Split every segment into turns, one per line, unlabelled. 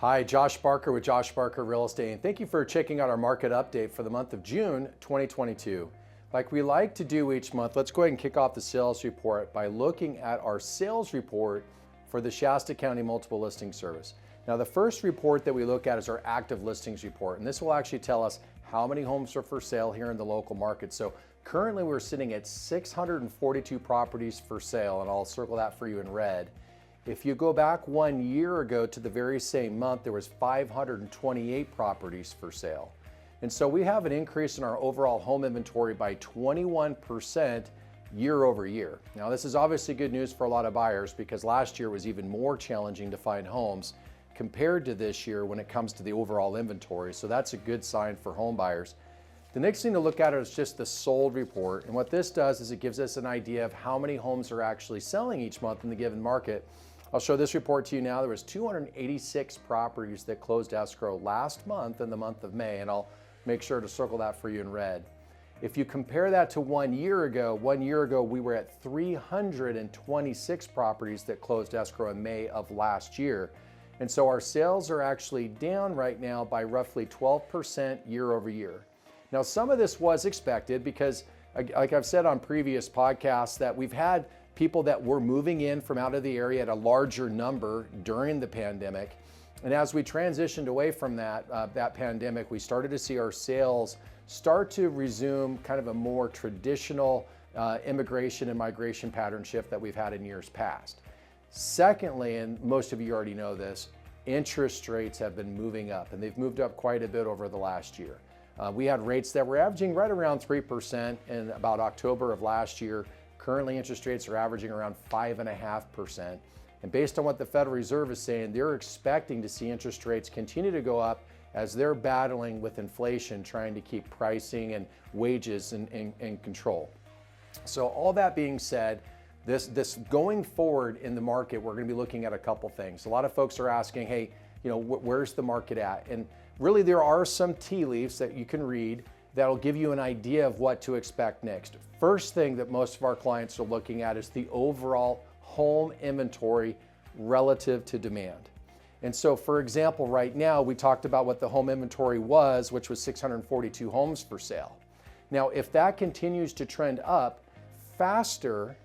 Hi, Josh Barker with Josh Barker Real Estate, and thank you for checking out our market update for the month of June 2022. Like we like to do each month, let's go ahead and kick off the sales report by looking at our sales report for the Shasta County Multiple Listing Service. Now, the first report that we look at is our active listings report, and this will actually tell us how many homes are for sale here in the local market. So currently we're sitting at 642 properties for sale, and I'll circle that for you in red. If you go back 1 year ago to the very same month, there was 528 properties for sale. And so we have an increase in our overall home inventory by 21% year over year. Now, this is obviously good news for a lot of buyers because last year was even more challenging to find homes compared to this year when it comes to the overall inventory. So that's a good sign for home buyers. The next thing to look at is just the sold report. And what this does is it gives us an idea of how many homes are actually selling each month in the given market. I'll show this report to you now. There was 286 properties that closed escrow last month in the month of May, and I'll make sure to circle that for you in red. If you compare that to 1 year ago, we were at 326 properties that closed escrow in May of last year. And so our sales are actually down right now by roughly 12% year over year. Now, some of this was expected because, like I've said on previous podcasts, that we've had people that were moving in from out of the area at a larger number during the pandemic. And as we transitioned away from that pandemic, we started to see our sales start to resume kind of a more traditional immigration and migration pattern shift that we've had in years past. Secondly, and most of you already know this, interest rates have been moving up, and they've moved up quite a bit over the last year. We had rates that were averaging right around 3% in about October of last year. Currently, interest rates are averaging around 5.5%. And based on what the Federal Reserve is saying, they're expecting to see interest rates continue to go up as they're battling with inflation, trying to keep pricing and wages in control. So all that being said, this going forward in the market, we're going to be looking at a couple things. A lot of folks are asking, hey, where's the market at? And really, there are some tea leaves that you can read that'll give you an idea of what to expect next. First thing that most of our clients are looking at is the overall home inventory relative to demand. And so, for example, right now, we talked about what the home inventory was, which was 642 homes for sale. Now, if that continues to trend up faster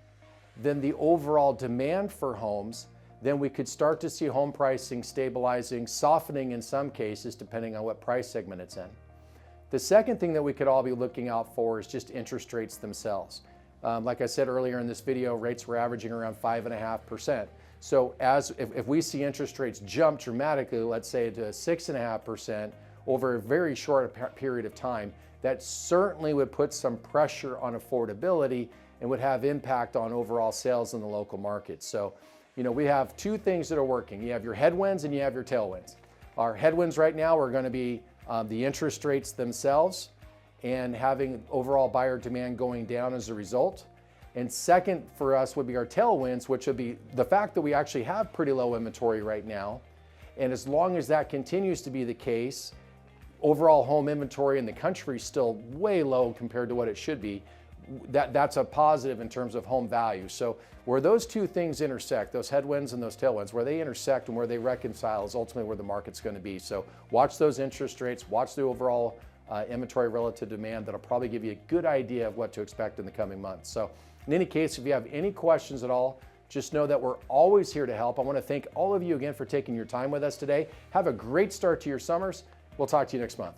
than the overall demand for homes, then we could start to see home pricing stabilizing, softening in some cases, depending on what price segment it's in. The second thing that we could all be looking out for is just interest rates themselves. Like I said earlier in this video, rates were averaging around 5.5%. So if we see interest rates jump dramatically, let's say to 6.5% over a very short period of time, that certainly would put some pressure on affordability and would have impact on overall sales in the local market. So, we have two things that are working. You have your headwinds and you have your tailwinds. Our headwinds right now are going to be the interest rates themselves and having overall buyer demand going down as a result. And second for us would be our tailwinds, which would be the fact that we actually have pretty low inventory right now. And as long as that continues to be the case, overall home inventory in the country is still way low compared to what it should be. That's a positive in terms of home value. So where those two things intersect, those headwinds and those tailwinds, where they intersect and where they reconcile is ultimately where the market's going to be. So watch those interest rates, watch the overall inventory relative to demand. That'll probably give you a good idea of what to expect in the coming months. So in any case, if you have any questions at all, just know that we're always here to help. I want to thank all of you again for taking your time with us today. Have a great start to your summers. We'll talk to you next month.